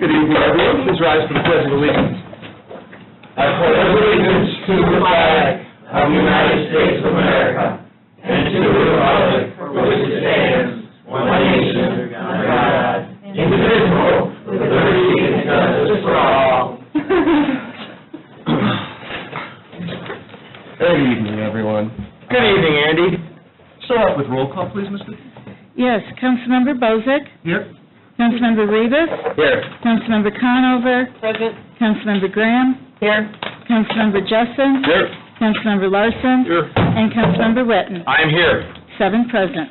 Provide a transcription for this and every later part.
Good evening, everyone. Please rise for the Pledge of Allegiance. I pledge allegiance to the flag of the United States of America and to the republic for which it stands, one nation, under God, indivisible, with liberty and justice for all. Good evening, everyone. Good evening, Andy. Start off with roll call, please, Mr. Yes, Councilmember Bozick. Here. Councilmember Rivas. Here. Councilmember Conover. Present. Councilmember Graham. Here. Councilmember Jessen. Here. Councilmember Larson. Here. And Councilmember Witten. I am here. 7 present.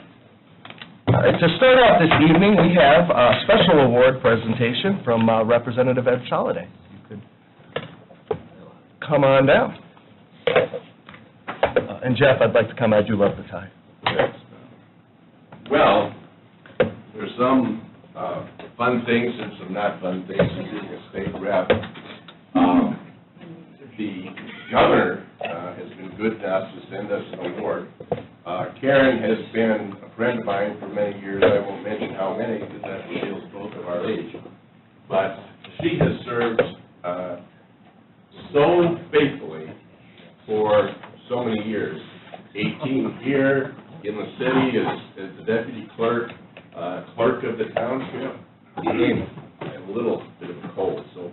To start off this evening, we have a special award presentation from Representative Ed Soliday. You could come on down. And Jeff, I'd like to come. I do love the tie. Well, there's some fun things and some not fun things in being a state rep. The governor has been good to us to send us an award. Karen has been a friend of mine for many years. I won't mention how many because that reveals both of our age. But she has served so faithfully for so many years. 18 here in the city as the deputy clerk, clerk of the township, and a little bit of a cold. So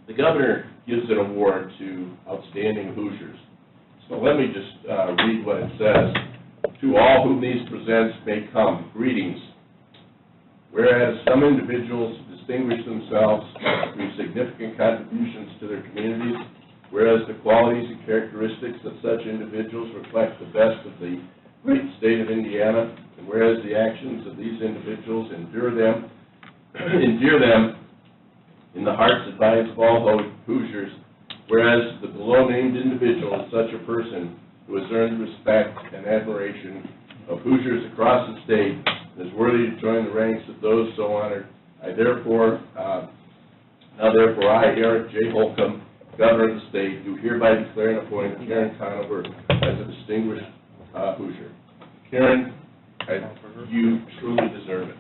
the governor gives an award to outstanding Hoosiers. So let me just read what it says. To all whom these presents may come, greetings. Whereas some individuals distinguish themselves through significant contributions to their communities, whereas the qualities and characteristics of such individuals reflect the best of the great state of Indiana, and whereas the actions of these individuals endear them in the hearts and minds of all Hoosiers, whereas the below-named individual is such a person who has earned the respect and admiration of Hoosiers across the state and is worthy to join the ranks of those so honored, I, Eric J. Holcomb, Governor of the state, do hereby declare and appoint Karen Conover as a distinguished Hoosier. Karen, you truly deserve it.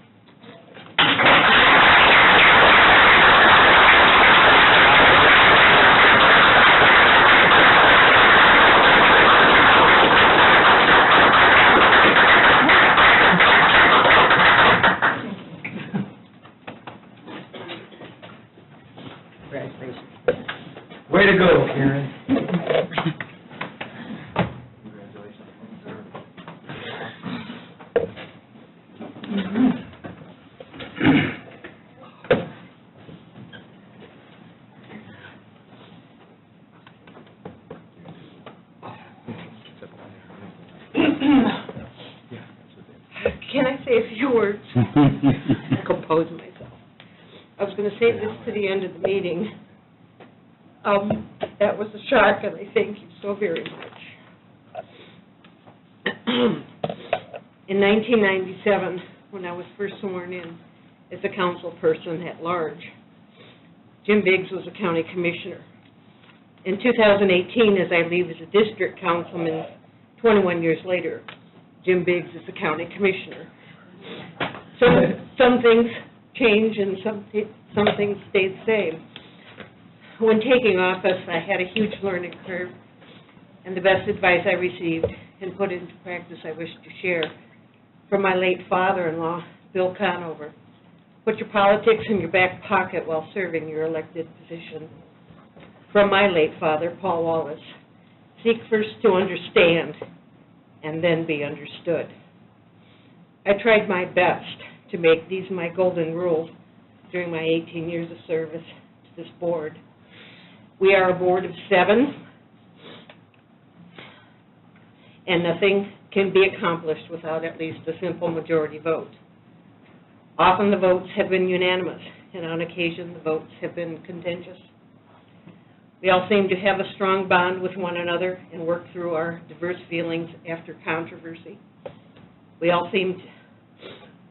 Way to go, Karen. Can I say a few words? Compose myself. I was going to save this to the end of the meeting. That was a shock, and I thank you so very much. In 1997, when I was first sworn in as a council person at large, Jim Biggs was a county commissioner. In 2018, as I leave as a district councilman, 21 years later, Jim Biggs is the county commissioner. So some things change and some things stay the same. When taking office, I had a huge learning curve, and the best advice I received and put into practice I wish to share from my late father-in-law, Bill Conover. Put your politics in your back pocket while serving your elected position. From my late father, Paul Wallace, seek first to understand and then be understood. I tried my best to make these my golden rules during my 18 years of service to this board. We are a board of 7, and nothing can be accomplished without at least a simple majority vote. Often the votes have been unanimous, and on occasion the votes have been contentious. We all seem to have a strong bond with one another and work through our diverse feelings after controversy. We all seem to,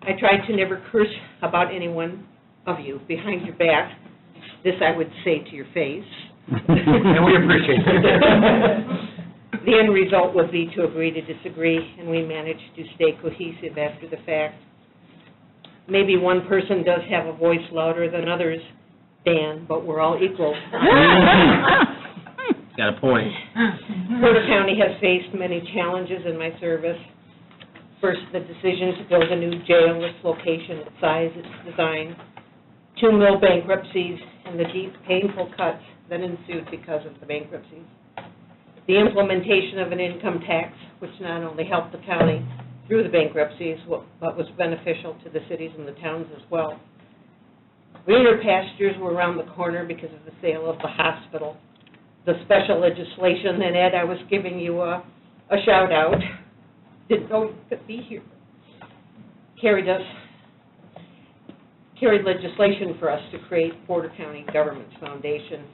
I try to never curse about any one of you behind your back. This I would say to your face. And we appreciate it. The end result would be to agree to disagree, and we managed to stay cohesive after the fact. maybe one person does have a voice louder than others, Dan, but we're all equal. Got a point. Porter County has faced many challenges in my service. First, the decision to build a new jail, its location, its size, its design, 2 mill bankruptcies, and the deep, painful cuts that ensued because of the bankruptcies. The implementation of an income tax, which not only helped the county through the bankruptcies, but was beneficial to the cities and the towns as well. Greener pastures were around the corner because of the sale of the hospital. The special legislation, and Ed, I was giving you a shout out. Didn't know you could be here. Carried legislation for us to create Porter County Government's Foundation,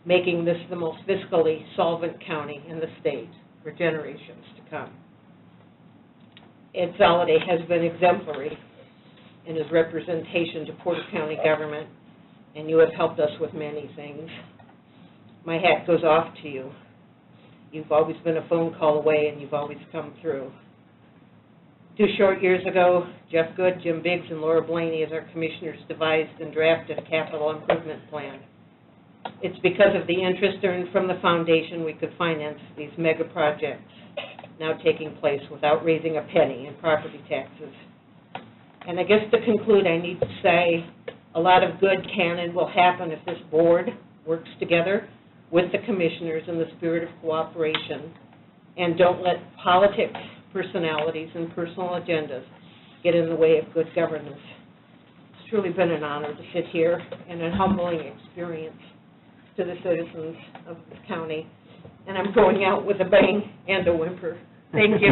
making this the most fiscally solvent county in the state for generations to come. Ed Soliday has been exemplary in his representation to Porter County government, and you have helped us with many things. My hat goes off to you. You've always been a phone call away, and you've always come through. 2 short years ago, Jeff Good, Jim Biggs, and Laura Blaney, as our commissioners, devised and drafted a capital improvement plan. It's because of the interest earned from the foundation we could finance these mega projects now taking place without raising a penny in property taxes. And I guess to conclude, I need to say a lot of good can and will happen if this board works together with the commissioners in the spirit of cooperation and don't let politics, personalities, and personal agendas get in the way of good governance. It's truly been an honor to sit here and a humbling experience to the citizens of this county. And I'm going out with a bang and a whimper. Thank you.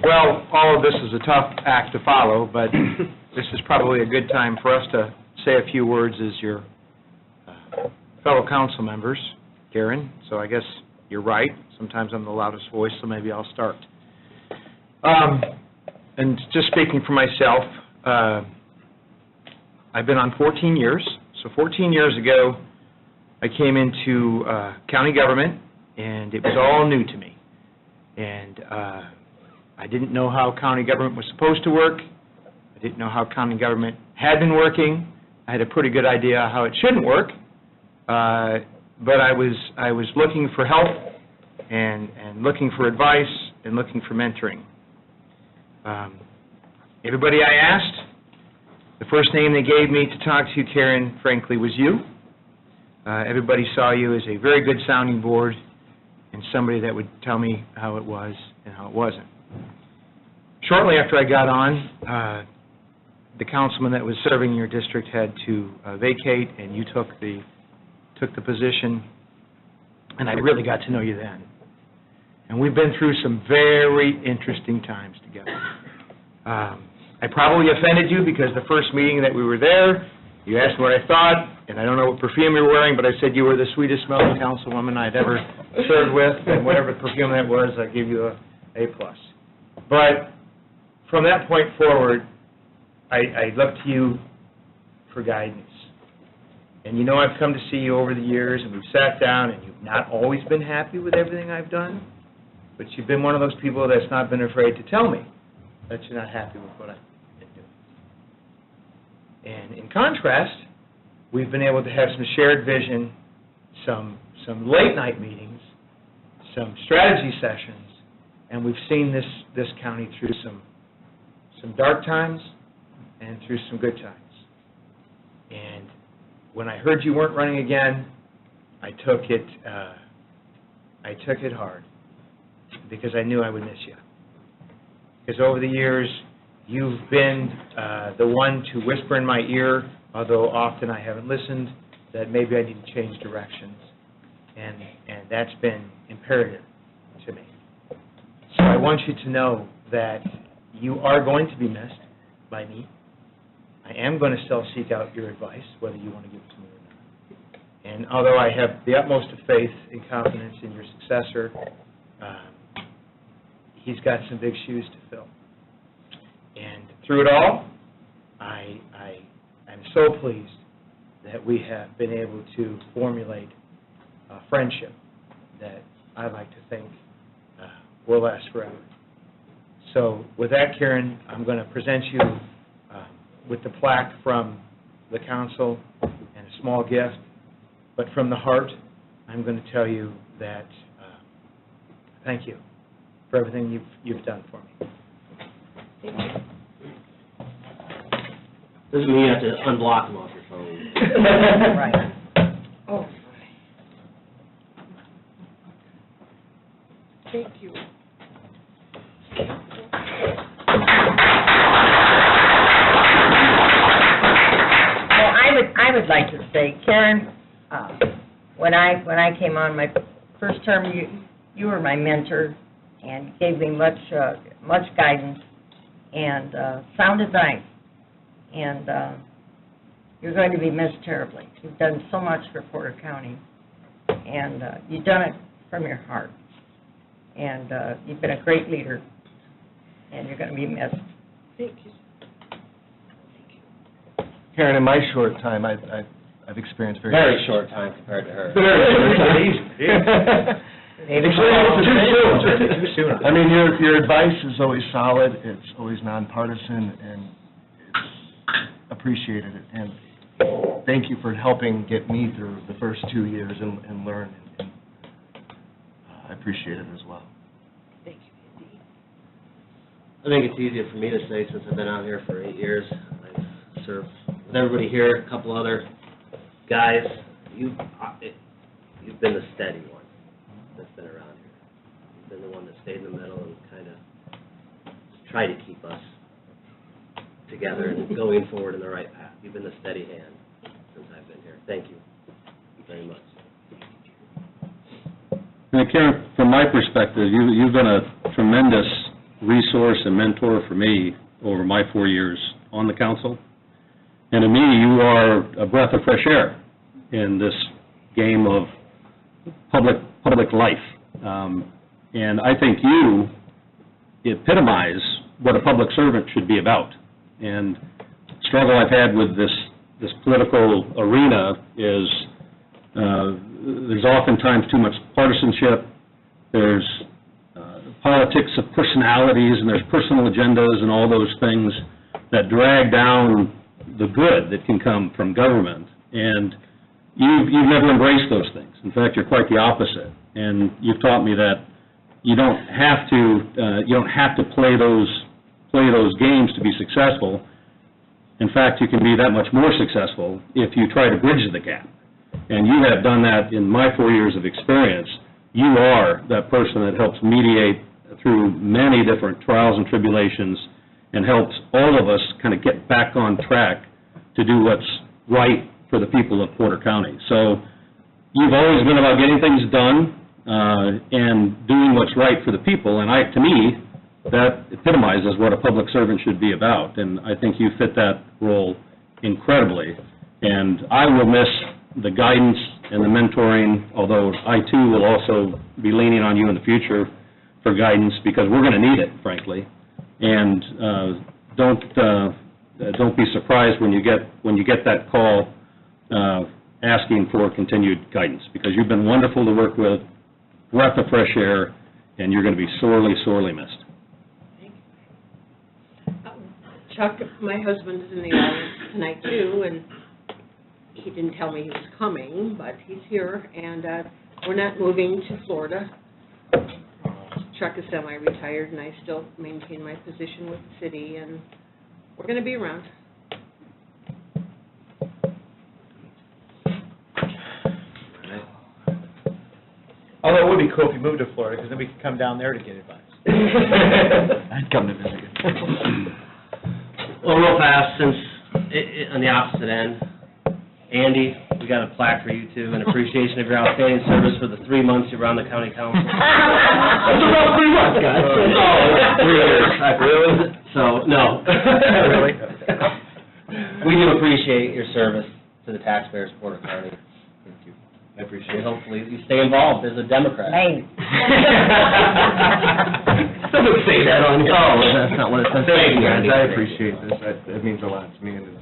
Well, all of this is a tough act to follow, but this is probably a good time for us to say a few words as your fellow council members, Karen. So I guess you're right. Sometimes I'm the loudest voice, so maybe I'll start. And just speaking for myself, I've been on 14 years. So 14 years ago, I came into county government, and it was all new to me. And I didn't know how county government was supposed to work. I didn't know how county government had been working. I had a pretty good idea how it shouldn't work, but I was looking for help and looking for advice and looking for mentoring. Everybody I asked, the first name they gave me to talk to, Karen, frankly, was you. Everybody saw you as a very good sounding board and somebody that would tell me how it was and how it wasn't. Shortly after I got on, the councilman that was serving your district had to vacate, and you took the position, and I really got to know you then. And we've been through some very interesting times together. I probably offended you because the first meeting that we were there, you asked me what I thought, and I don't know what perfume you were wearing, but I said you were the sweetest smelling councilwoman I'd ever served with, and whatever perfume that was, I give you a A+. But from that point forward, I look to you for guidance. And you know I've come to see you over the years, and we've sat down, and you've not always been happy with everything I've done, but you've been one of those people that's not been afraid to tell me that you're not happy with what I've been doing. And in contrast, we've been able to have some shared vision, some late-night meetings, some strategy sessions, and we've seen this county through some dark times and through some good times. And when I heard you weren't running again, I took it hard because I knew I would miss you. Because over the years, you've been the one to whisper in my ear, although often I haven't listened, that maybe I need to change directions. And that's been imperative to me. So I want you to know that you are going to be missed by me. I am going to still seek out your advice, whether you want to give it to me or not. And although I have the utmost of faith and confidence in your successor, he's got some big shoes to fill. And through it all, I'm so pleased that we have been able to formulate a friendship that I'd like to think will last forever. So with that, Karen, I'm going to present you with the plaque from the council and a small gift, but from the heart, I'm going to tell you that thank you for everything you've done for me. Doesn't mean you have to unblock them off your phone. Right. Oh, thank you. Well, I would like to say, Karen, when I came on my first term, you were my mentor and gave me much guidance and sound advice. And you're going to be missed terribly. You've done so much for Porter County, and you've done it from your heart. And you've been a great leader, and you're going to be missed. Thank you. Karen, in my short time, I've experienced Very short time compared to her. Too soon. I mean, your advice is always solid, it's always nonpartisan, and it's appreciated. And thank you for helping get me through the first 2 years and learn, and I appreciate it as well. Thank you, Andy. I think it's easier for me to say since I've been out here for 8 years. I've served with everybody here, a couple other guys. You've been the steady one that's been around here. You've been the one that stayed in the middle and kind of tried to keep us together and going forward in the right path. You've been the steady hand since I've been here. Thank you very much. And Karen, from my perspective, you've been a tremendous resource and mentor for me over my 4 years on the council. And to me, you are a breath of fresh air in this game of public life. And I think you epitomize what a public servant should be about. And the struggle I've had with this political arena is there's oftentimes too much partisanship, there's politics of personalities, and there's personal agendas and all those things that drag down the good that can come from government. And you've never embraced those things. In fact, you're quite the opposite. And you've taught me that you don't have to play those games to be successful. In fact, you can be that much more successful if you try to bridge the gap. And you have done that in my 4 years of experience. You are that person that helps mediate through many different trials and tribulations and helps all of us kind of get back on track to do what's right for the people of Porter County. So you've always been about getting things done and doing what's right for the people, and to me, that epitomizes what a public servant should be about, and I think you fit that role incredibly. And I will miss the guidance and the mentoring, although I too will also be leaning on you in the future for guidance, because we're going to need it, frankly. And don't be surprised when you get that call asking for continued guidance, because you've been wonderful to work with, breath of fresh air, and you're going to be sorely, sorely missed. Chuck, my husband, is in the audience tonight too, and he didn't tell me he was coming, but he's here, and we're not moving to Florida. Chuck is semi-retired, and I still maintain my position with the city, and we're going to be around. Although it would be cool if you moved to Florida, because then we could come down there to get advice. I'd come to visit you. Well, real fast, since on the opposite end, Andy, we got a plaque for you too, in appreciation of your outstanding service for the 3 months you were on the county council. That's about 3 months, guys. Oh, 3 years. Really? So, no. Really? We do appreciate your service to the taxpayers of Porter County. Thank you. I appreciate And it. hopefully you stay involved as a Democrat. Hey. Doesn't say that on here. Oh, that's not what it says. Thank you, guys. I appreciate this. That means a lot to me. And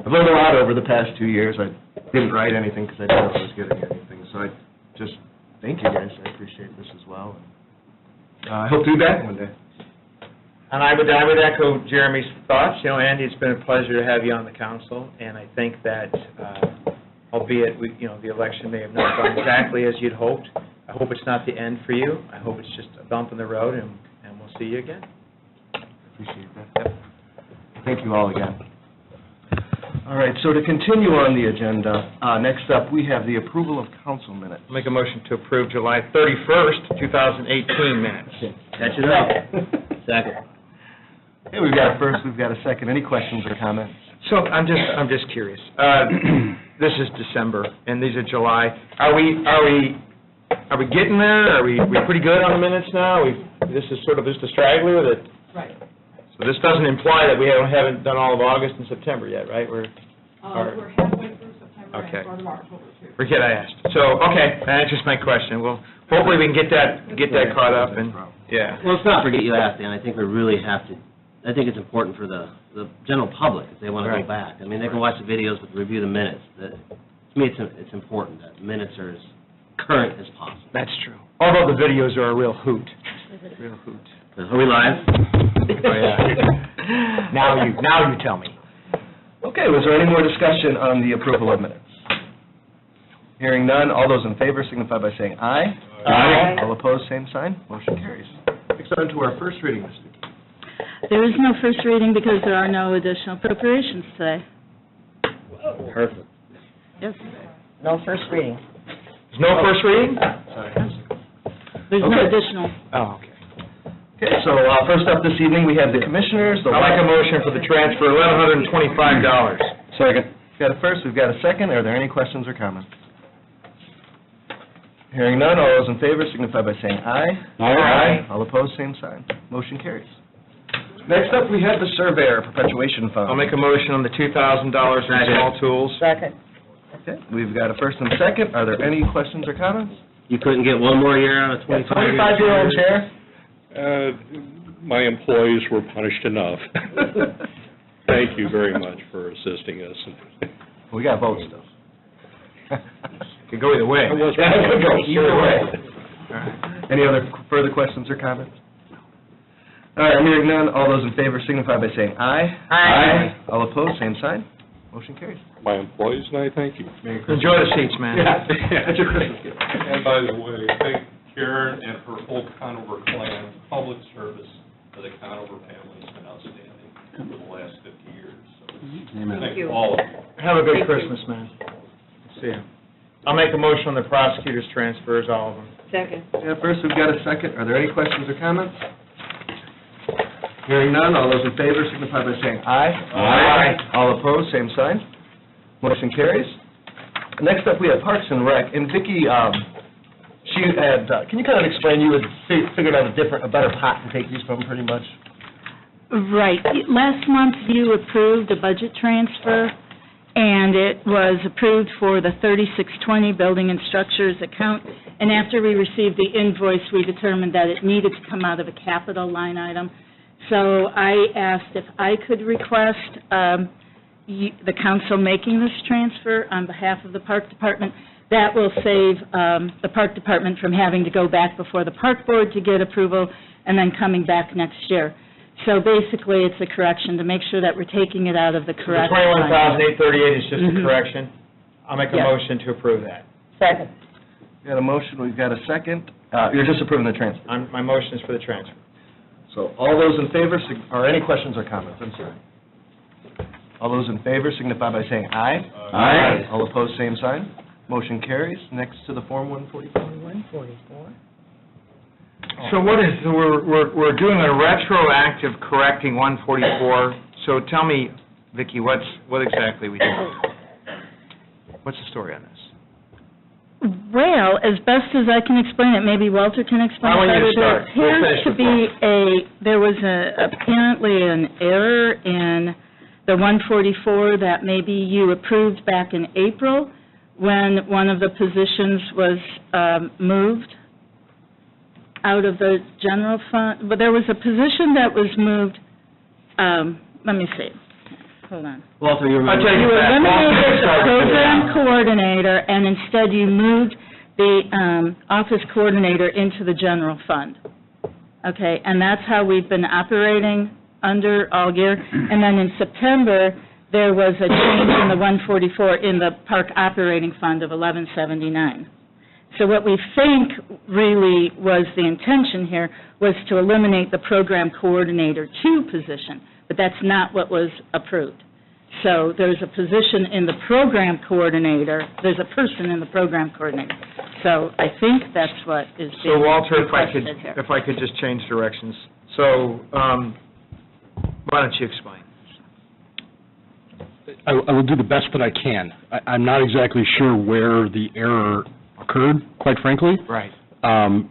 I've learned a lot over the past 2 years. I didn't write anything because I didn't know I was getting anything. So I just thank you, guys. I appreciate it. I hope to be back one day. And I would echo Jeremy's thoughts. You know, Andy, it's been a pleasure to have you on the council, and I think that, albeit, the election may have not gone exactly as you'd hoped, I hope it's not the end for you. I hope it's just a bump in the road, and we'll see you again. Appreciate that. Thank you all again. All right, so to continue on the agenda, next up, we have the approval of council minutes. I'll make a motion to approve July 31st, 2018 minutes. Catch it up. Second. Okay, we've got a first, we've got a second. Any questions or comments? So I'm just curious. This is December, and these are July. Are we getting there? Are we pretty good on the minutes now? This is sort of just a straggler that. Right. So this doesn't imply that we haven't done all of August and September yet, right? We're halfway through September Okay. and part of October, too. Forget I asked. So, okay, that answers my question. Well, hopefully we can get that caught up and, yeah. Well, let's not forget you asked, Dan. I think we really have to, I think it's important for the general public, if they want to Right. go back. I mean, they can watch the videos, but review the minutes. To me, it's important that minutes are as current as possible. That's true. Although the videos are a real hoot. Real hoot. Are we live? Oh, yeah. Now you tell me. Okay, was there any more discussion on the approval of minutes? Hearing none, all those in favor signify by saying aye. Aye. All opposed, same sign. Motion carries. Next on to our first reading, Ms. Vicki. There is no first reading because there are no additional appropriations today. Perfect. Yes, No first reading. There's no first reading? there's no Okay. additional. Oh, okay. Okay, so first up this evening, we have the commissioners. I'd like a motion for the transfer, $1,125. Second. We've got a first, we've got a second. Are there any questions or comments? Hearing none, all those in favor signify by saying aye. Aye. All opposed, same sign. Motion carries. Next up, we have the surveyor perpetuation fund. I'll make a motion on the $2,000 in small tools. Second. Okay, we've got a first and a second. Are there any questions or comments? You couldn't get one more year out of 25 years? 25-year-old chair. My employees were punished enough. Thank you very much for assisting us. We got votes, though. Could go either way. I was- Yeah, it could go either way. All right. Any other further questions or comments? All right, I'm hearing none. All those in favor signify by saying aye. Aye. All opposed, same sign. Motion carries. My employees and I thank you. Enjoy the seats, man. That's your Christmas gift. And by the way, thank Karen and her whole Conover clan. Public service for the Conover family has been outstanding for the last 50 years. So thank you. all of you. Have a good Christmas, man. See ya. I'll make a motion on the prosecutor's transfers, all of them. Second. Yeah, first, we've got a second. Are there any questions or comments? Hearing none, all those in favor signify by saying aye. Aye. All opposed, same sign. Motion carries. Next up, we have Parks and Rec, and Vicki, she had, can you kind of explain, you had figured out a better pot to take these from, pretty much? Right. Last month, you approved a budget transfer, and it was approved for the 3620 Building and Structures account. And after we received the invoice, we determined that it needed to come out of a capital line item. So I asked if I could request the council making this transfer on behalf of the Park Department. That will save the Park Department from having to go back before the Park Board to get approval and then coming back next year. So basically, it's a correction to make sure that we're taking it out of the The correct line. $21,838 is just a Mhm. correction. I'll make a Yeah. motion to approve that. Second. We've got a motion, we've got a second. You're just approving the transfer. My motion is for the transfer. So all those in favor, or any questions or comments? I'm sorry. All those in favor signify by saying aye. Aye. All opposed, same sign. Motion carries. Next to the Form 144. 144. So what is, we're doing a retroactive correcting 144, so tell me, Vicki, what exactly we doing? What's the story on this? Well, as best as I can explain it, maybe Walter can explain I it want you better. to start. There We'll appears finish to with be there was apparently an error in the 144 that maybe you approved back in April when one of the positions was moved out of the general fund. But there was a position that was moved, let me see, hold on. Walter, you I'll remember? tell You that. eliminated the Walter, program coordinator, and instead you moved the office coordinator into the general fund. Okay, and that's how we've been operating under all year. And then in September, there was a change in the 144 in the park operating fund of 1179. So what we think really was the intention here was to eliminate the program coordinator 2 position, but that's not what was approved. So there's a position in the program coordinator, there's a person in the program coordinator. So I think that's what is So being Walter, requested here. if I could just change directions. So, why don't you explain? I will do the best that I can. I'm not exactly sure where the error occurred, quite frankly. Right.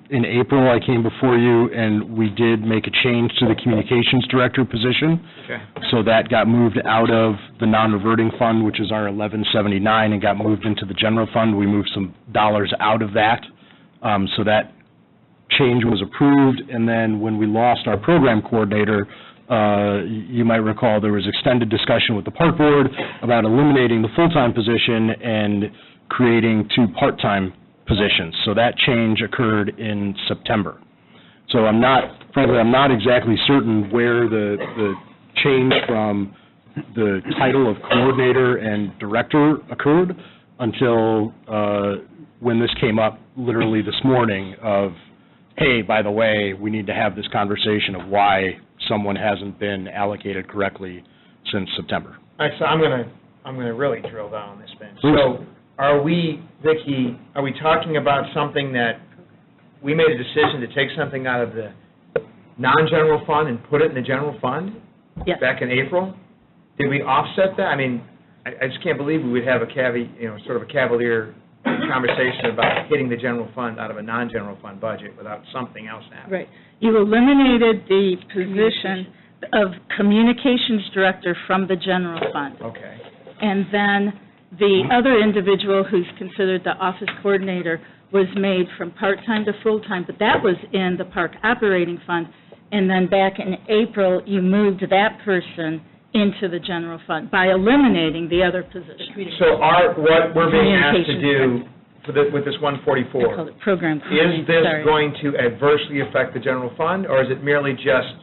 In April, I came before you, and we did make a change to the communications director position. Okay. So that got moved out of the non-reverting fund, which is our 1179, and got moved into the general fund. We moved some dollars out of that. So that change was approved, and then when we lost our program coordinator, you might recall there was extended discussion with the park board about eliminating the full-time position and creating 2 part-time positions. So that change occurred in September. So frankly, I'm not exactly certain where the change from the title of coordinator and director occurred until when this came up literally this morning of, hey, by the way, we need to have this conversation of why someone hasn't been allocated correctly since September. All right, so I'm gonna really drill down on this, Ben. Please. So, are we, Vicki, are we talking about something that we made a decision to take something out of the non-general fund and put it in the general fund? Yes. Back in April? Did we offset that? I mean, I just can't believe we would have a sort of a cavalier conversation about hitting the general fund out of a non-general fund budget without something else happening. Right. You eliminated the position of communications director from the general fund. Okay. And then the other individual who's considered the office coordinator was made from part-time to full-time, but that was in the park operating fund. And then back in April, you moved that person into the general fund by eliminating the other position. So what we're being asked to do with this 144, I call it program is coordinator, this sorry. going to adversely affect the general fund, or is it merely just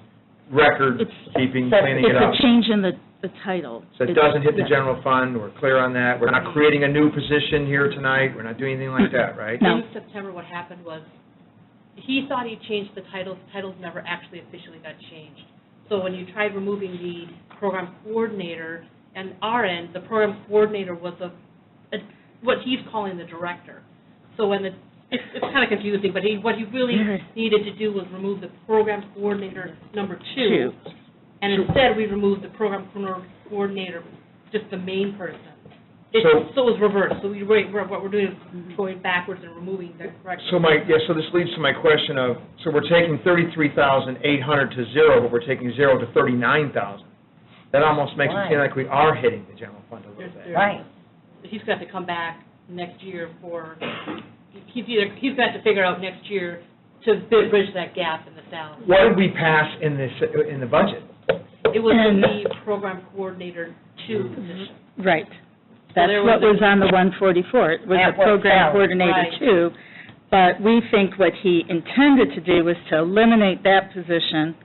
record keeping, cleaning it up? It's a change in the title. So it doesn't hit the Yes. general fund, we're clear on that, we're not creating a new position here tonight, we're not doing anything like that, right? No. In September, what happened was, he thought he changed the titles never actually officially got changed. So when you tried removing the program coordinator, and our end, the program coordinator was what he's calling the director. So when it's kind of confusing, but what he really needed to do was remove the program coordinator number 2, and instead we removed the program coordinator, just the main person. So it was reversed. So what we're doing is going backwards and removing the correct. So this leads to my question of, so we're taking 33,800 to zero, but we're taking 0 to 39,000. That almost makes it seem like we are hitting the general fund a little bit. Right. He's got to come back next year he's got to figure out next year to bridge that gap in the salary. What did we pass in the budget? It was the program coordinator 2 position. Right. That's there what was was on the 144. It was That the program worked out. coordinator Right. 2, but we think what he intended to do was to eliminate that position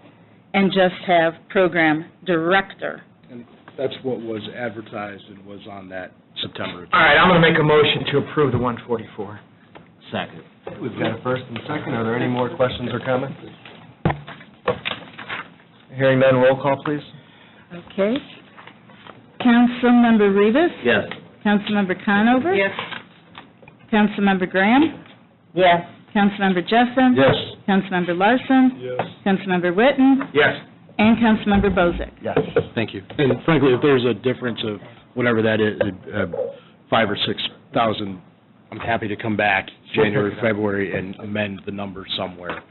and just have program director. And that's what was advertised and was on that September. All right, I'm going to make a motion to approve the 144. Second. We've got a first and second. Are there any more questions or comments? Hearing none, roll call, please. Okay. Councilmember Rivas? Yes. Councilmember Conover? Yes. Councilmember Graham? Yes. Councilmember Jessen? Yes. Councilmember Larson? Yes. Councilmember Witten? Yes. And Councilmember Bozick. Yes. Thank you. And frankly, if there's a difference of whatever that is, 5,000 or 6,000, I'm happy to come back January, February, and amend the number somewhere.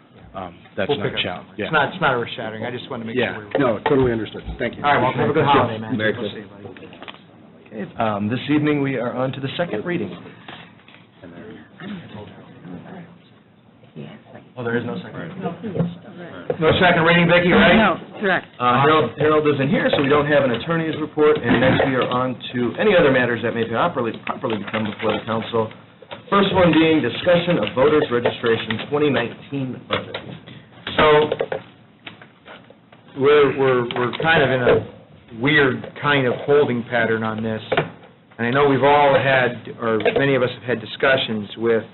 That's We'll not pick a up challenge. somewhere. It's not earth-shattering, I just wanted to make Yeah, sure we were... no, totally understood. Thank you. All right, well, have a good holiday, man. Merry We'll Christmas. see you, buddy. Okay, this evening, we are on to the second reading. Oh, there is no second reading. No second reading, Vicki, right? No, correct. Harold isn't here, so we don't have an attorney's report, and next we are on to any other matters that may properly come before the council. First one being discussion of voters registration 2019 budget. So, we're kind of in a weird kind of holding pattern on this. And I know we've all had, or many of us have had discussions with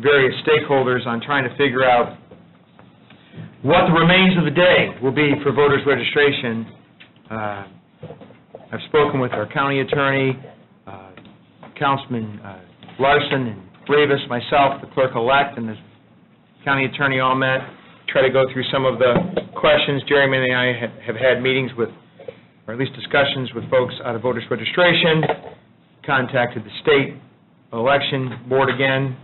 various stakeholders on trying to figure out what the remains of the day will be for voters' registration. I've spoken with our county attorney, Councilman Larson and Rivas, myself, the clerk-elect, and the county attorney all met, try to go through some of the questions. Jeremy and I have had meetings with, or at least discussions with folks out of voters' registration, contacted the state election board again.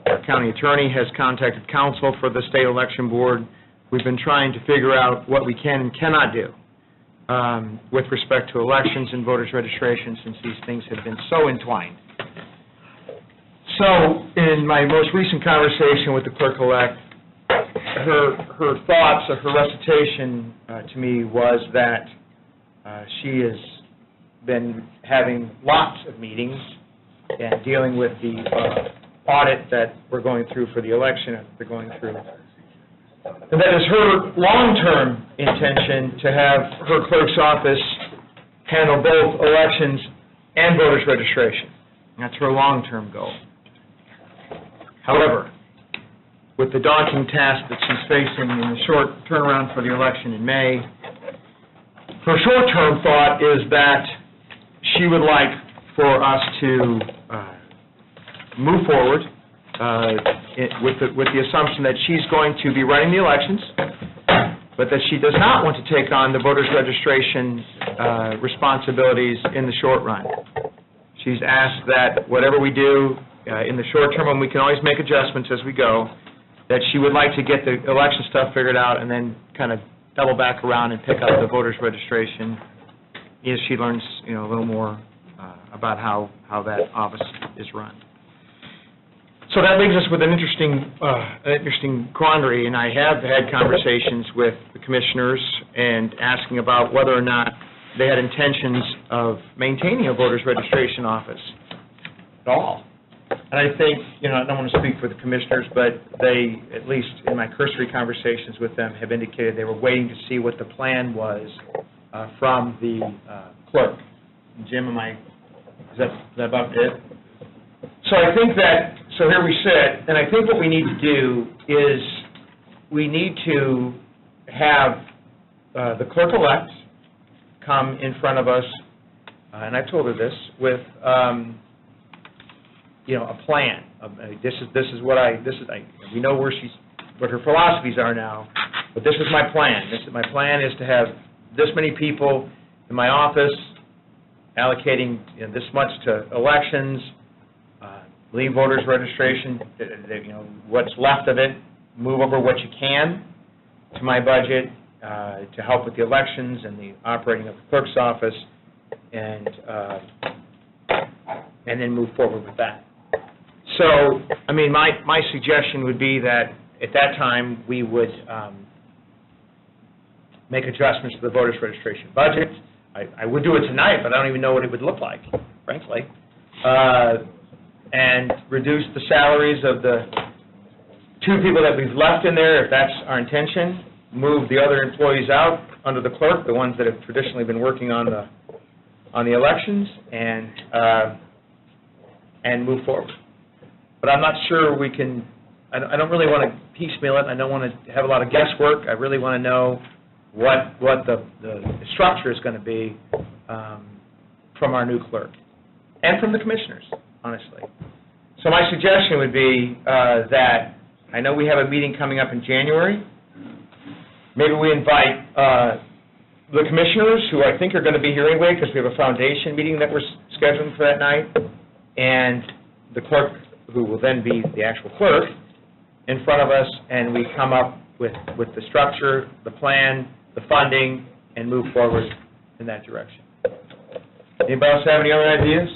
Our county attorney has contacted counsel for the state election board. We've been trying to figure out what we can and cannot do with respect to elections and voters' registration, since these things have been so entwined. So, in my most recent conversation with the clerk-elect, her thoughts, or her recitation to me was that she has been having lots of meetings and dealing with the audit that we're going through for the election that they're going through. And that is her long-term intention to have her clerk's office handle both elections and voters' registration. That's her long-term goal. However, with the daunting task that she's facing in the short turnaround for the election in May, her short-term thought is that she would like for us to move forward with the assumption that she's going to be running the elections, but that she does not want to take on the voters' registration responsibilities in the short run. She's asked that whatever we do in the short term, and we can always make adjustments as we go, that she would like to get the election stuff figured out and then kind of double back around and pick up the voters' registration as she learns, a little more about how that office is run. So that leaves us with an interesting quandary, and I have had conversations with the commissioners and asking about whether or not they had intentions of maintaining a voters' registration office at all. And I think, I don't want to speak for the commissioners, but they, at least in my cursory conversations with them, have indicated they were waiting to see what the plan was from the clerk. Jim, is that about it? So I think that, so here we sit, and I think what we need to do is we need to have the clerk-elect come in front of us, and I've told her this, with a plan. We know what her philosophies are now, but this is my plan. My plan is to have this many people in my office allocating this much to elections, leave voters registration, what's left of it, move over what you can to my budget to help with the elections and the operating of the clerk's office, and then move forward with that. So, my suggestion would be that at that time, we would make adjustments to the voters registration budget. I would do it tonight, but I don't even know what it would look like, frankly. And reduce the salaries of the two people that we've left in there, if that's our intention. Move the other employees out under the clerk, the ones that have traditionally been working on the elections, and move forward. But I'm not sure we can, I don't really want to piecemeal it. I don't want to have a lot of guesswork. I really want to know what the structure is going to be from our new clerk and from the commissioners, honestly. So my suggestion would be that, I know we have a meeting coming up in January. Maybe we invite the commissioners, who I think are going to be here anyway, because we have a foundation meeting that we're scheduling for that night, and the clerk, who will then be the actual clerk, in front of us, and we come up with the structure, the plan, the funding, and move forward in that direction. Anybody else have any other ideas?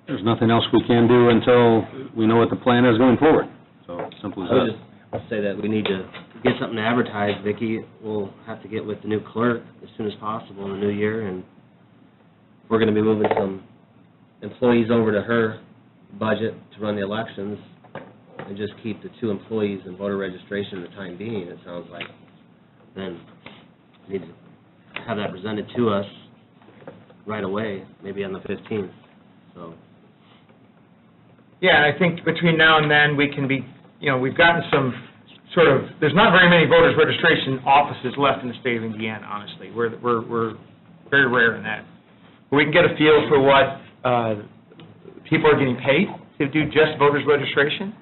There's nothing else we can do until we know what the plan is going forward. So, simple as I would that. just say that we need to get something advertised. Vicki will have to get with the new clerk as soon as possible in the new year, and we're going to be moving some employees over to her budget to run the elections, and just keep the two employees in voter registration for the time being, it sounds like. Then need to have that presented to us right away, maybe on the 15th, so. Yeah, I think between now and then, we can be, we've gotten some sort of, there's not very many voters registration offices left in the state of Indiana, honestly. We're very rare in that. We can get a feel for what people are getting paid to do just voters registration,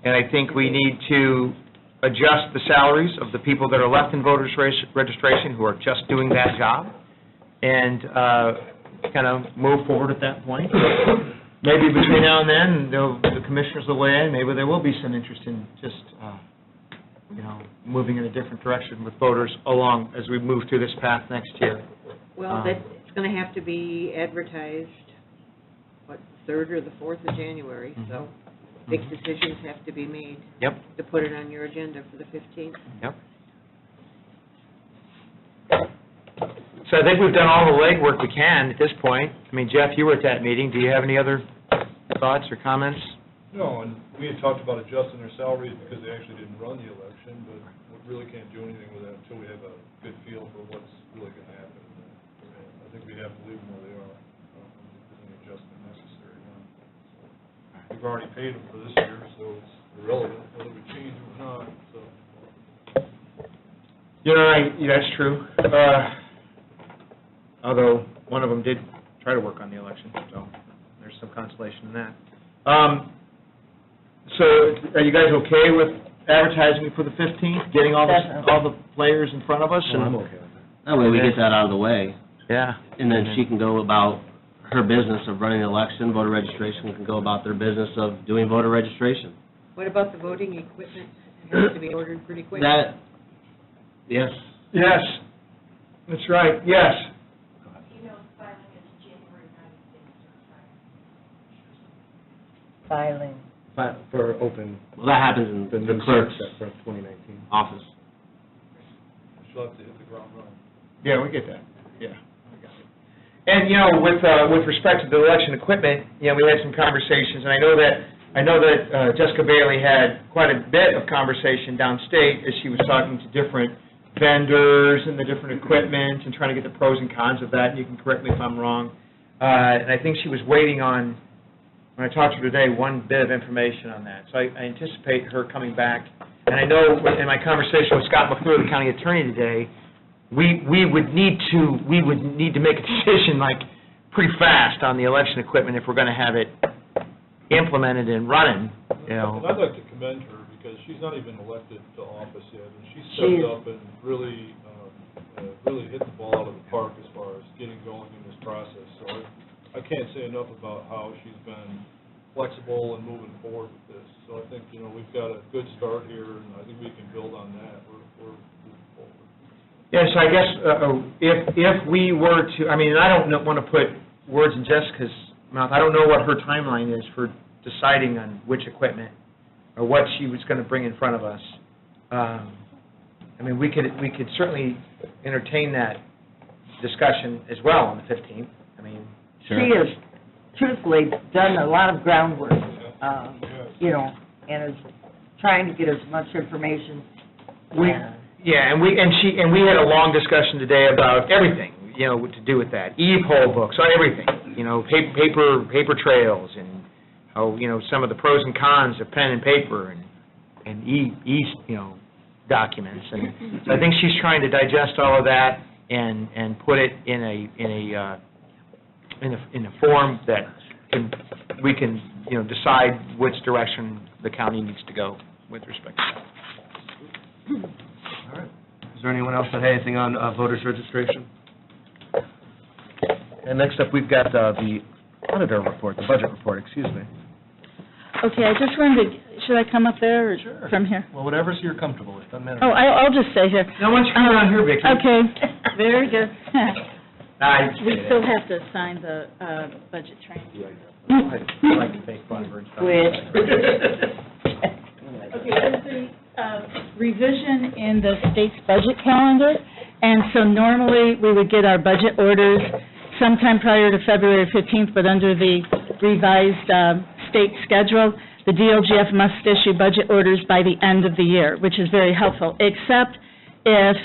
and I think we need to adjust the salaries of the people that are left in voters registration who are just doing that job, and kind of move forward at that point. Maybe between now and then, the commissioners will weigh in, maybe there will be some interest in just, moving in a different direction with voters along as we move through this path next year. Well, it's going to have to be advertised, 3rd or the 4th of January, so big decisions have to be made. Yep. To put it on your agenda for the 15th. Yep. So I think we've done all the legwork we can at this point. I mean, Jeff, you were at that meeting. Do you have any other thoughts or comments? No, and we had talked about adjusting their salaries because they actually didn't run the election, but we really can't do anything with that until we have a good feel for what's really going to happen. I think we'd have to leave them where they are. There's any adjustment necessary now. We've already paid them for this year, so it's irrelevant whether we change them or not, so. You're right, that's true. Although one of them did try to work on the election, so there's some consolation in that. So are you guys okay with advertising for the 15th, getting all the players in front of us? Well, I'm okay with that. That way we get that out of the way, Yeah. and then she can go about her business of running the election, voter registration can go about their business of doing voter registration. What about the voting equipment? It has to be ordered pretty quick. Yes. Yes, that's right, yes. Filing. For open, Well, that happens in the the new clerk's for 2019. office. She'll have to hit the ground running. Yeah, we get that, yeah. I got it. And, with respect to the election equipment, we had some conversations, and I know that Jessica Bailey had quite a bit of conversation downstate as she was talking to different vendors and the different equipment and trying to get the pros and cons of that, and you can correct me if I'm wrong. And I think she was waiting on, when I talked to her today, one bit of information on that. So I anticipate her coming back. And I know in my conversation with Scott McClure, the county attorney today, we would need to make a decision pretty fast on the election equipment if we're going to have it implemented and running, And I'd like to commend her because she's not even elected to office yet, and she stepped up and really hit the ball out of the park as far as getting going in this process. So I can't say enough about how she's been flexible and moving forward with this. So I think, we've got a good start here, and I think we can build on that. We're moving forward. Yeah, so I guess if we were to, and I don't want to put words in Jessica's mouth. I don't know what her timeline is for deciding on which equipment or what she was going to bring in front of us. We could certainly entertain that discussion as well on the 15th. She has truthfully done a lot of groundwork, and is trying to get as much information. Yeah, and we had a long discussion today about everything, to do with that. E-poll books, everything, paper trails, and how, some of the pros and cons of pen and paper and documents. And so I think she's trying to digest all of that and put it in a form that we can decide which direction the county needs to go with respect to that. All right. Is there anyone else that had anything on voters registration? And next up, we've got the auditor report, the budget report, excuse me. Okay, I just wanted to, should I come up there or Sure. from here? Well, whatever you're comfortable with, doesn't matter. Oh, I'll just stay here. Now, why don't you come around here, Vicki? Okay, very good. I We still have to sign the budget transfer. I like to take fun and stuff. Okay, there's a revision in the state's budget calendar, and so normally we would get our budget orders sometime prior to February 15th, but under the revised state schedule, the DLGF must issue budget orders by the end of the year, which is very helpful, except if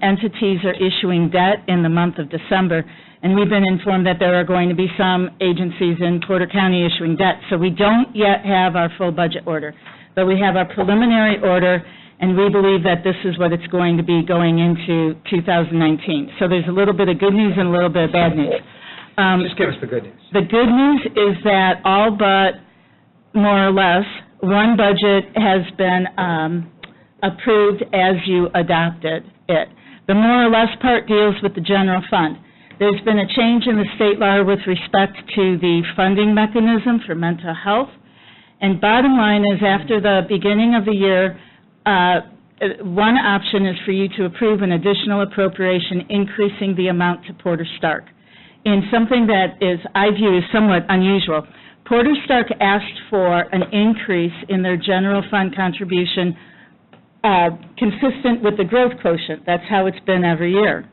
entities are issuing debt in the month of December, and we've been informed that there are going to be some agencies in Porter County issuing debt. So we don't yet have our full budget order, but we have our preliminary order, and we believe that this is what it's going to be going into 2019. So there's a little bit of good news and a little bit of bad news. Just give us the good news. The good news is that all but, more or less, one budget has been approved as you adopted it. The more or less part deals with the general fund. There's been a change in the state law with respect to the funding mechanism for mental health, and bottom line is, after the beginning of the year, one option is for you to approve an additional appropriation increasing the amount to Porter Stark. In something that is, I view as somewhat unusual, Porter Stark asked for an increase in their general fund contribution consistent with the growth quotient. That's how it's been every year.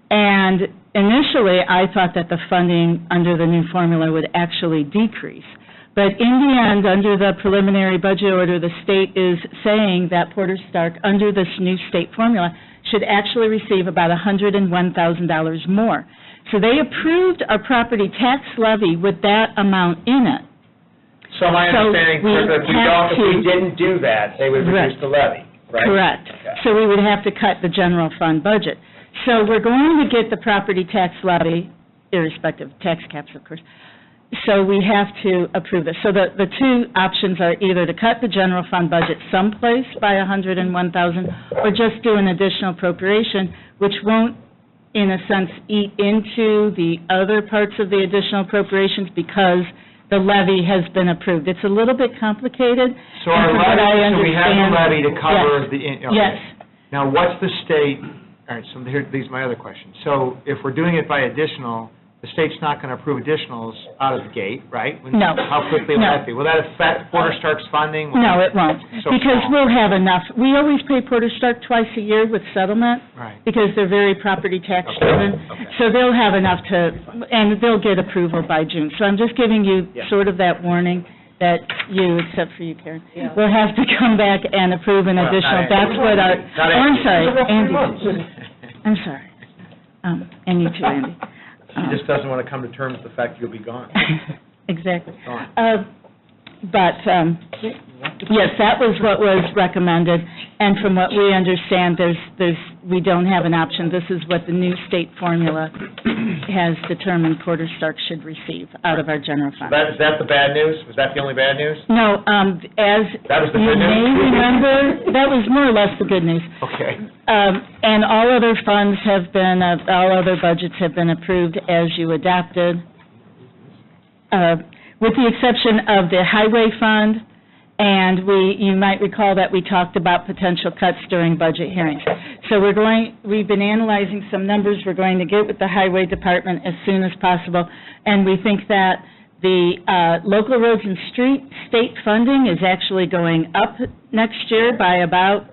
And initially, I thought that the funding under the new formula would actually decrease. But in the end, under the preliminary budget order, the state is saying that Porter Stark, under this new state formula, should actually receive about $101,000 more. So they approved our property tax levy with that amount in it. So my understanding, if we didn't do that, they would reduce Right. the levy, right? Correct. Okay. So we would have to cut the general fund budget. So we're going to get the property tax levy, irrespective of tax caps, of course. So we have to approve this. So the two options are either to cut the general fund budget someplace by $101,000, or just do an additional appropriation, which won't, in a sense, eat into the other parts of the additional appropriations because the levy has been approved. It's a little bit complicated. So our and from what I levy, so we have the understand- levy to cover Yes. the... okay. Yes. Now, what's the state, all right, so here, these are my other questions. So if we're doing it by additional, the state's not going to approve additionals out of the gate, right? No. How quickly will No. that be? Will that affect Porter Stark's funding? No, it won't, So because small. we'll have enough. We always pay Porter Stark twice a year with settlement, Right. because they're very property tax Okay. driven. Okay. So they'll have enough to, and they'll get approval by June. So I'm just giving you Yeah. sort of that warning that you, except for you, Karen, Yeah. will have to come back and approve an Well, additional. not That's what our, Not oh, I'm Andy. sorry, Andy. I'm sorry. And you too, Andy. She just doesn't want to come to terms with the fact you'll be gone. Exactly. Gone. But, yes, that was what was recommended, and from what we understand, we don't have an option. This is what the new state formula has determined Porter Stark should receive out of our general fund. Is that the bad news? Was that the only bad news? No, as That was the you good news? may remember, that was more or less the good news. Okay. And all other funds have been, all other budgets have been approved as you adopted, with the exception of the highway fund, and you might recall that we talked about potential cuts during budget hearings. So we've been analyzing some numbers we're going to get with the highway department as soon as possible, and we think that the local roads and street state funding is actually going up next year by about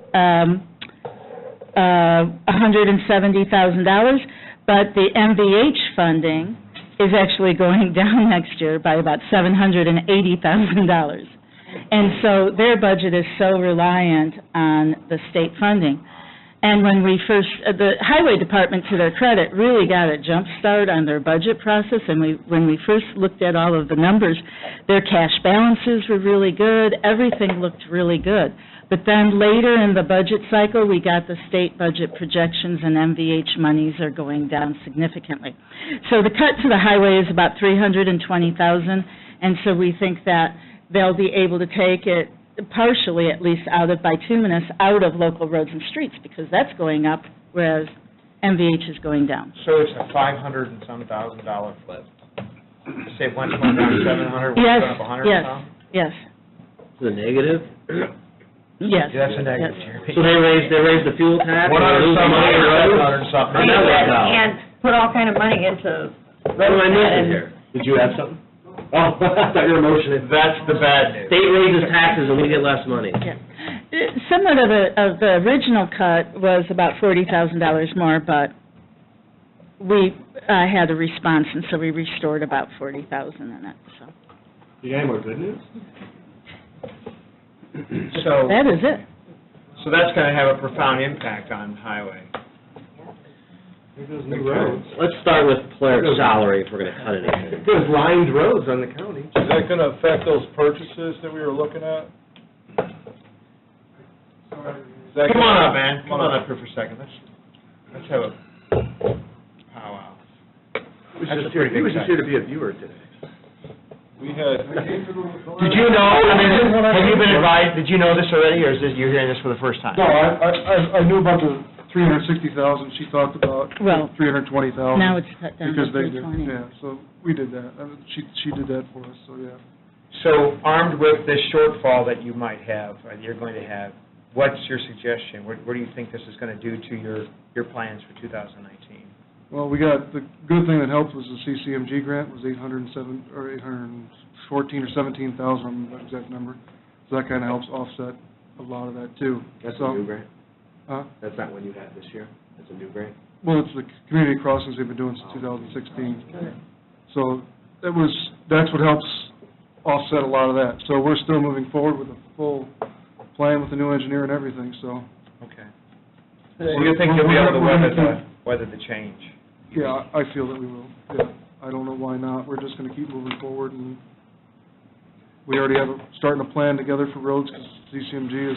$170,000, but the MVH funding is actually going down next year by about $780,000. And so their budget is so reliant on the state funding. And when we first, the highway department, to their credit, really got a jump start on their budget process, and when we first looked at all of the numbers, their cash balances were really good, everything looked really good. But then later in the budget cycle, we got the state budget projections, and MVH monies are going down significantly. So the cut to the highway is about $320,000, and so we think that they'll be able to take it partially, at least, out of bituminous, out of local roads and streets, because that's going up, whereas MVH is going down. So it's a $500 and some $1,000 flip. Say one's going down 700, one's Yes, going up 100 yes, some? yes, The negative? yes. Yeah, that's a negative, yes. Jeremy. So they raised the fuel tax? 100 or lose some, money on roads? 700 something. How does that go? And put all kind of money into What am I missing here? Did you have something? Oh, I thought you were motioning. That's the bad news. State raises taxes and we get less money. Yeah. Somewhat of the original cut was about $40,000 more, but we had a response, and so we restored about $40,000 in it, so. You got any more good news? So, That is it. So that's going to have a profound impact on highway. Let's start with clerk's salary if we're gonna cut anything. There's lined roads on the county. Is that gonna affect those purchases that we were looking at? Is that Come on gonna- up, man. Come on up here for a second. Let's have a powwow. He was just here to be a viewer today. We had, Did you know, I mean, have you been advised, did you know this already, or is this, you're hearing this for the first time? No, I knew about the 360,000 she talked about, Well, 320,000. now it's cut down to Because they did, 320. yeah, so we did that. I mean, she did that for us, so, yeah. So armed with this shortfall that you might have, or you're going to have, what's your suggestion? What do you think this is going to do to your plans for 2019? Well, we got, the good thing that helped was the CCMG grant was 814 or 17,000, I don't remember the exact number. So that kind of helps offset a lot of that, too. That's So- a new grant? Huh? That's not one you had this year? That's a new grant? Well, it's the community crossings we've been doing since 2016. So that's what helps offset a lot of that. So we're still moving forward with a full plan with the new engineer and everything, so. Okay. So you think you'll be able to weather the change? Yeah, I feel that we will, yeah. I don't know why not. We're just going to keep moving forward, and we already have starting a plan together for roads, because CCMG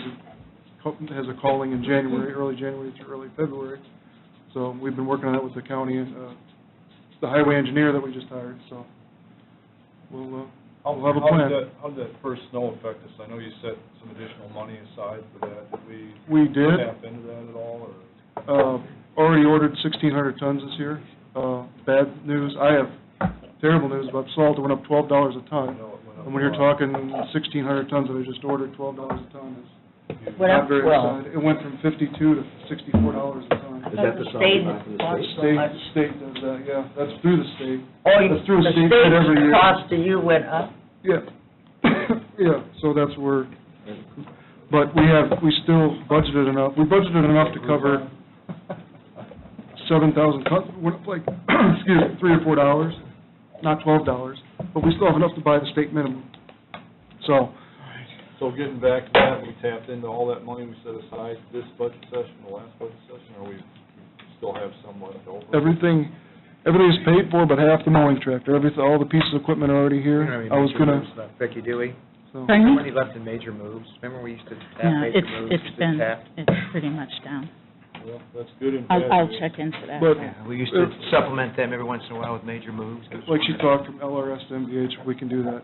has a calling in January, early January through early February. So we've been working on that with the county, the highway engineer that we just hired, so we'll have a plan. How did that first snow affect us? I know you set some additional money aside for that. Did We did. tap into that at all, or? Already ordered 1,600 tons this year. Bad news, I have terrible news about salt. It went up $12 a ton. And when you're talking 1,600 tons that I just ordered, $12 a ton is Went up not very 12. exciting. It went from $52 to $64 a ton. Is that the salt State you buy from the costs state? so much. State does that, yeah. That's through the state. Oh, That's through the the state bid every year. state's cost to you went up? Yeah. Yeah, so that's where, but we still budgeted enough. We budgeted enough to cover 7,000 tons, went up like, excuse me, $3 or $4, not $12, but we still have enough to buy the state minimum. So, So getting back to that, we tapped into all that money we set aside this budget session, the last budget session, or we still have some left over? everything's paid for but half the mowing tractor. All the pieces of equipment are already here. I was gonna, Vicki Dewey, so, Pardon how me? many left in major moves? Remember we used to tap No, major moves? it's Just been, tap? it's pretty much down. Well, that's good and bad. I'll check into that. But- Yeah, we used to supplement them every once in a while with major moves. like she talked from LRS to MVH, we can do that.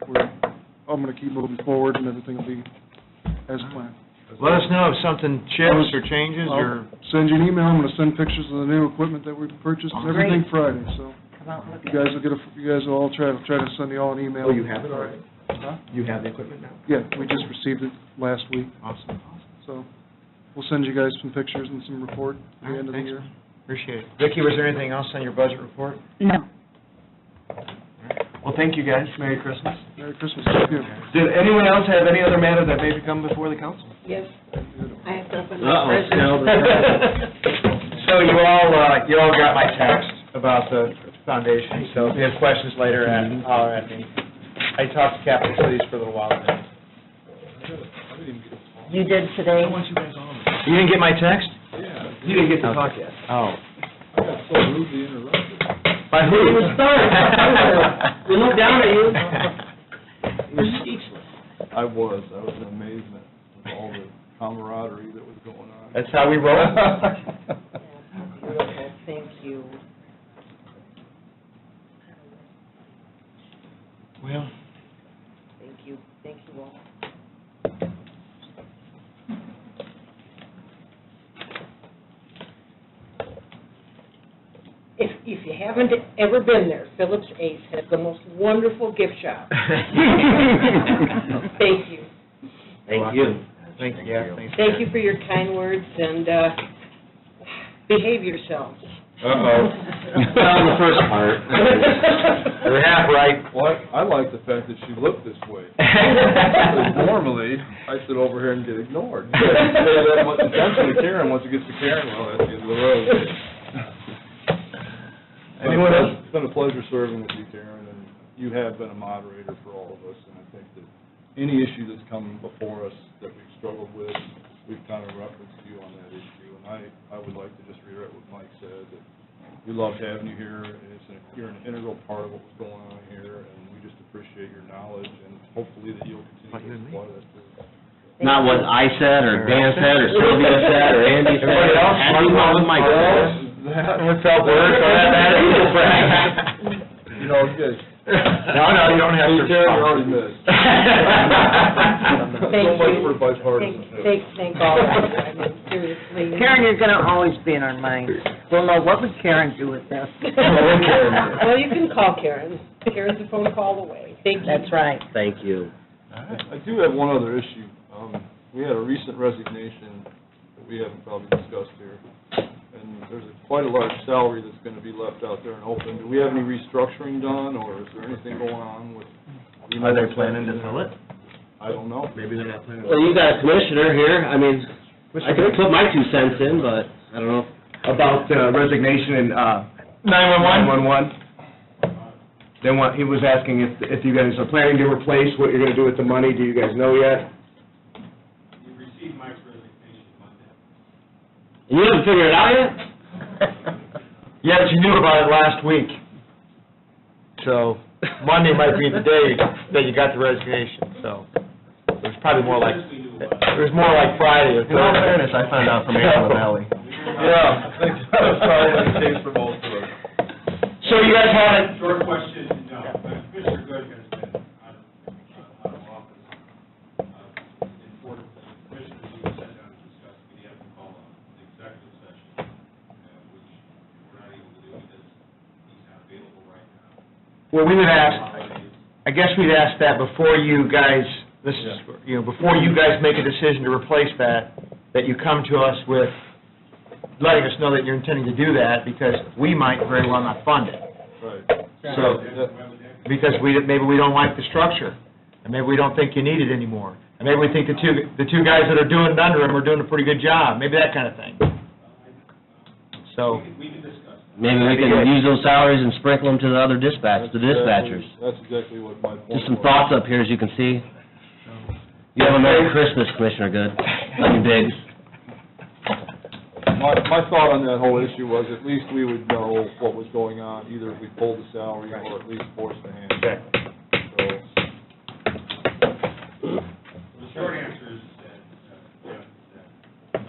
I'm gonna keep moving forward and everything will be as planned. Let us know if something shifts or changes, or, I'll send you an email, I'm gonna send pictures of the new equipment that we've purchased and everything Friday, so Come out and look you at guys will all try to send you all an email. Oh, you have it already? Huh? You have the equipment now? Yeah, we just received it last week, awesome. so we'll send you guys some pictures and some report at the end of the Thanks, year. Appreciate it. Vicki, was there anything else on your budget report? No. Well, thank you, guys. Merry Christmas. Merry Christmas to you. Did anyone else have any other matter that may come before the council? Yes, I have to open Uh-oh, my Snell, present. So you all got my text about the foundation, so if you have questions later, holler at me. I talked to Capital Cities for a little while today. You did today? You didn't get my text? You didn't get to talk yet. Oh. I got so rudely interrupted. By who? It was started. We looked down at you. You're speechless. I was in amazement with all the camaraderie that was going on. That's how we roll. Thank you. Well, Thank you all. If you haven't ever been there, Phillips Ace has the most wonderful gift shop. Thank you. Thank you. thank you, yeah, thanks. Thank you for your kind words, and behave yourselves. Uh-oh. Well, the first part. You're half right. Well, I like the fact that she looked this way. Because normally, I sit over here and get ignored. You gotta pay that much attention to Karen. Once it gets to Karen, well, that's the end of the road. Anyone else? It's been a pleasure serving with you, Karen, and you have been a moderator for all of us, and I think that any issue that's come before us that we've struggled with, we've kind of referenced you on that issue, and I would like to just reiterate what Mike said, that we loved having you here, and you're an integral part of what was going on here, and we just appreciate your knowledge, and hopefully that you'll continue to apply that too. Not what I said, or Dan said, or Sylvia said, or Andy said. Everybody else? Had to be what Mike said. It felt worse, or that matter, either, Frank. You know, it's good. No, you don't have to. You're already missed. Thank So much you. for bipartisan. Thank all of you. I mean, seriously. Karen, you're gonna always be in our minds. We'll know, what would Karen do with this? Well, you can call Karen. Karen's a phone call away. Thank you. That's right. Thank you. I do have one other issue. We had a recent resignation that we haven't probably discussed here, and there's quite a large salary that's going to be left out there and open. Do we have any restructuring done, or is there anything going on with? Are they planning to fill it? I don't know. Maybe they're not planning. Well, you got a commissioner here, I mean, I could put my 2 cents in, but I don't know. About resignation in, 911? Then what, he was asking if you guys are planning to replace, what you're gonna do with the money, do you guys know yet? You haven't figured it out yet? Yeah, but you knew about it last week. So, Monday might be the day that you got the resignation, so. It was probably more like, it was more like Friday or Thursday. In all fairness, I found out from Aaron Valley. Yeah, I think that's probably the case for most of us. So you guys haven't, Short question, no, Commissioner Good has been out of office. Important commissioners need to sit down and discuss, we have to call an executive session, which we're not able to do because he's not available right now. Well, we would ask, I guess we'd ask that before you guys, before you guys make a decision to replace that you come to us with letting us know that you're intending to do that, because we might very well not fund it. Right. So, because maybe we don't like the structure, and maybe we don't think you need it anymore, and maybe we think the two guys that are doing it under him are doing a pretty good job, maybe that kind of thing. So. We can discuss. Maybe we can use those salaries and sprinkle them to the other dispatchers. That's exactly what my point was. Just some thoughts up here, as you can see. You have a Merry Christmas, Commissioner Good. Love you, Biggs. My thought on that whole issue was at least we would know what was going on, either if we pulled the salary or at least forced the hand. So, The short answer is that, you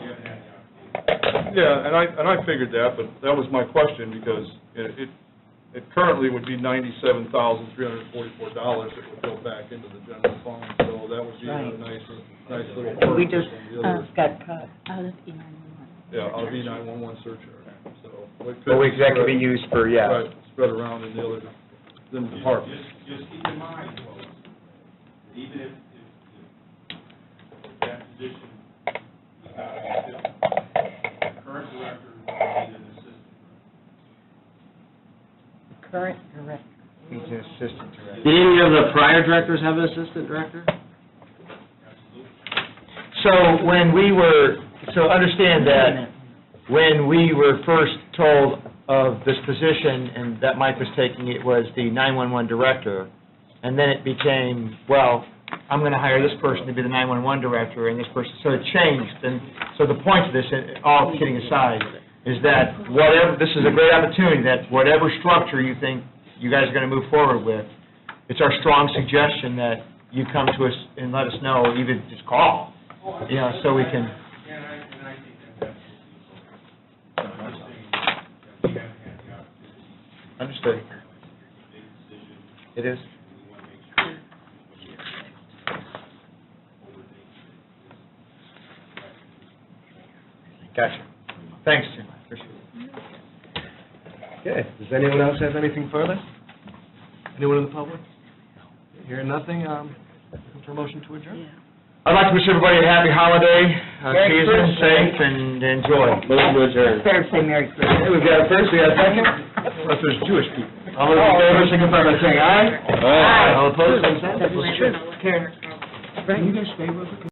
haven't had the opportunity. yeah, and I figured that, but that was my question, because it currently would be $97,344 that would go back into the general fund, so that would be a nice little perk. We just from the other- got cut. Out of E911. Yeah, out of E911 surcharge, so. it could But be that could be spread- used for, yeah. Right, spread around in the other departments. Just keep in mind, folks, even if that position is not filled, the current director will need an assistant. Current director. He's an assistant director. Did any of the prior directors have an assistant director? So understand that when we were first told of this position and that Mike was taking, it was the 911 director, and then it became, well, I'm going to hire this person to be the 911 director and this person, so it changed. And so the point of this, all kidding aside, is that this is a great opportunity, that whatever structure you think you guys are going to move forward with, it's our strong suggestion that you come to us and let us know, even just call, so we can. And I think that's absolutely appropriate. I'm just saying that we haven't had the opportunity Understood. to make a decision. It is. We want to make sure we overthink it. Gotcha. Thanks, Jim. Appreciate it. Okay, does anyone else have anything further? Anyone in the public? Hearing nothing, for a motion to adjourn? I'd like to wish everybody a happy holiday Merry season, Christmas. safe, and enjoy. Motion to adjourn. Better say Merry Christmas. Hey, we've got a first, we got a second? Unless there's Jewish people. All those in favor, signify by saying aye. Aye. All opposed, same sign. That's true. Karen. Can you guys stay with it?